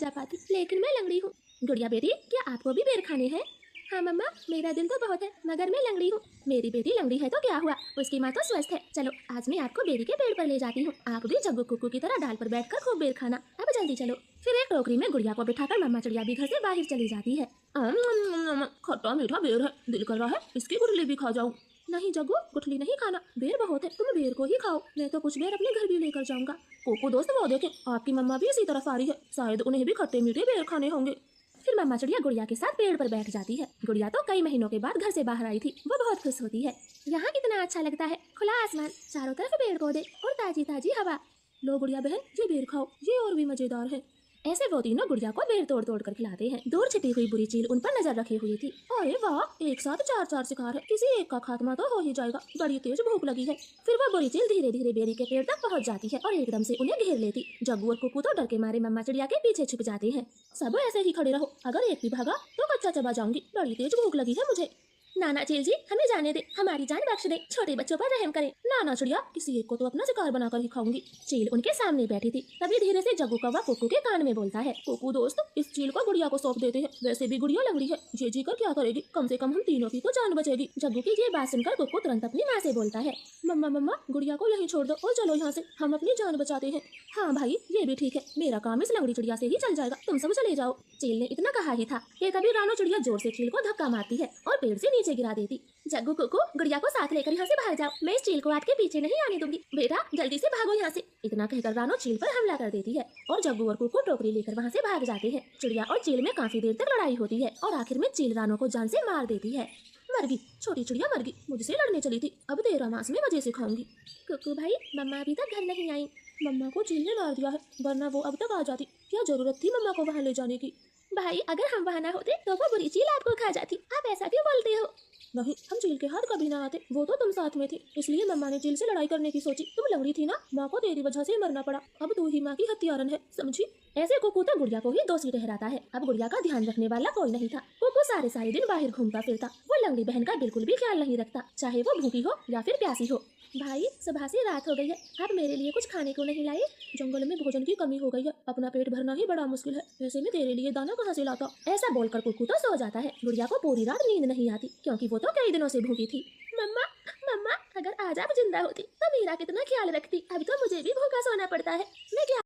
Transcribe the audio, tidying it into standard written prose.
जा पाती, लेकिन मैं लंगड़ी हूँ। गुड़िया बेटी, क्या आपको भी बेर खाने हैं? हाँ मम्मा, मेरा दिल तो बहुत है, मगर मैं लंगड़ी हूँ। मेरी बेटी लंगड़ी है तो क्या हुआ, उसकी माँ तो स्वस्थ है। चलो आज मैं आपको बेरी के पेड़ पर ले जाती हूँ, आप भी जग्गू कुक्कू की तरह डाल पर बैठकर खूब बेर खाना। अब जल्दी चलो। फिर एक टोकरी में गुड़िया को बिठाकर मम्मा चिड़िया भी घर से बाहर चली जाती है। खट्टा मीठा बेर है, दिल कर रहा है इसकी गुठली भी खा जाऊं। नहीं जग्गू, गुठली नहीं खाना, बेर बहुत है, तुम बेर को ही खाओ। मैं तो कुछ बेर अपने घर भी लेकर जाऊंगा। कोको दोस्त, वो देखे आपकी मम्मा भी इसी तरफ आ रही है, शायद उन्हें भी खट्टे मीठे बेर खाने होंगे। फिर मम्मा चिड़िया गुड़िया के साथ पेड़ पर बैठ जाती है। गुड़िया तो कई महीनों के बाद घर से बाहर आई थी, वो बहुत खुश होती है। यहाँ कितना अच्छा लगता है, खुला आसमान, चारों तरफ पेड़ पौधे और ताजी ताजी हवा। लो गुड़िया बहन, ये बेर खाओ, ये और भी मजेदार है। ऐसे वो तीनों गुड़िया को बेर तोड़ तोड़ कर खिलाते हैं। दूर छिपी हुई बुरी चील उन पर नजर रखे हुई थी। अरे वाह, एक साथ चार चार शिकार है, किसी एक का खात्मा तो हो ही जाएगा, बड़ी तेज भूख लगी है। फिर वो बुरी चील धीरे धीरे बेरी के पेड़ तक पहुंच जाती है और एकदम से उन्हें घेर लेती। जग्गू और कुक्कू तो डर के मारे मम्मा चिड़िया के पीछे छुप जाते हैं। सब ऐसे ही खड़े रहो, अगर एक भी भागा तो कच्चा चबा जाऊंगी, बड़ी तेज भूख लगी है मुझे। नाना चील जी, हमें जाने दे, हमारी जान बख्श दे, छोटे बच्चों पर रहम करें। नाना चिड़िया, किसी एक को तो अपना शिकार बनाकर ही खाऊंगी। चील उनके सामने बैठी थी, तभी धीरे से जग्गू कौवा कुक्कू के कान में बोलता है। कुक्कू दोस्त, इस चील को गुड़िया को सौंप देते हैं, वैसे भी गुड़िया लंगड़ी है, ये जी कर क्या करेगी, कम से कम हम तीनों की तो जान बचेगी। जग्गू की ये बात सुनकर कुक्कू तुरंत अपनी माँ से बोलता है, मम्मा मम्मा, गुड़िया को यहीं छोड़ दो और चलो यहाँ से, हम अपनी जान बचाते हैं। हाँ भाई, ये भी ठीक है, मेरा काम इस लंगड़ी चिड़िया से ही चल जाएगा, तुम सब चले जाओ। चील ने इतना कहा ही था कि तभी रानो चिड़िया जोर से चील को धक्का मारती है और पेड़ से नीचे गिरा देती। जग्गू कुक्कू, गुड़िया को साथ लेकर यहाँ से भाग जाओ, मैं इस चील को आपके पीछे नहीं आने दूंगी। बेटा जल्दी से भागो यहाँ से। इतना कहकर रानो चील पर हमला कर देती है और जग्गू और कुक्कू टोकरी लेकर वहाँ से भाग जाते हैं। चिड़िया और चील में काफी देर तक लड़ाई होती है और आखिर में चील रानो को जान से मार देती है। मरगी, छोटी चिड़िया मरगी, मुझसे लड़ने चली थी, अब तेरा मांस में मजे से खाऊंगी। कुक्कू भाई, मम्मा अभी तक घर नहीं आई। मम्मा को चील ने मार दिया है, वरना वो अब तक आ जाती, क्या जरूरत थी मम्मा को वहाँ ले जाने की। भाई अगर हम वहाँ ना होते तो वो बुरी चील आपको खा जाती, आप ऐसा क्यों बोलते हो। नहीं, हम चील के हाथ कभी ना आते, वो तो तुम साथ में थी, इसलिए मम्मा ने चील से लड़ाई करने की सोची। तुम लंगड़ी थी ना, माँ को तेरी वजह से मरना पड़ा, अब तू ही माँ की हत्यारन है, समझी। ऐसे कुक्कू तो गुड़िया को ही दोषी ठहराता है। अब गुड़िया का ध्यान रखने वाला कोई नहीं था। कुक्कू सारे सारे दिन बाहर घूमता फिरता, वो लंगड़ी बहन का बिल्कुल भी ख्याल नहीं रखता, चाहे वो भूखी हो या फिर प्यासी हो। भाई सुबह से रात हो गई है, आप मेरे लिए कुछ खाने को नहीं लाए। जंगल में भोजन की कमी हो गई है, अपना पेट भरना ही बड़ा मुश्किल है, ऐसे में तेरे लिए दाना कहाँ से लाता। ऐसा बोलकर कुक्कू तो सो जाता है। गुड़िया को पूरी रात नींद नहीं आती, क्योंकि वो तो कई दिनों से भूखी थी। मम्मा मम्मा, अगर आज आप जिंदा होती तो मेरा कितना ख्याल रखती, अब तो मुझे भी भूखा सोना पड़ता है। मैं क्या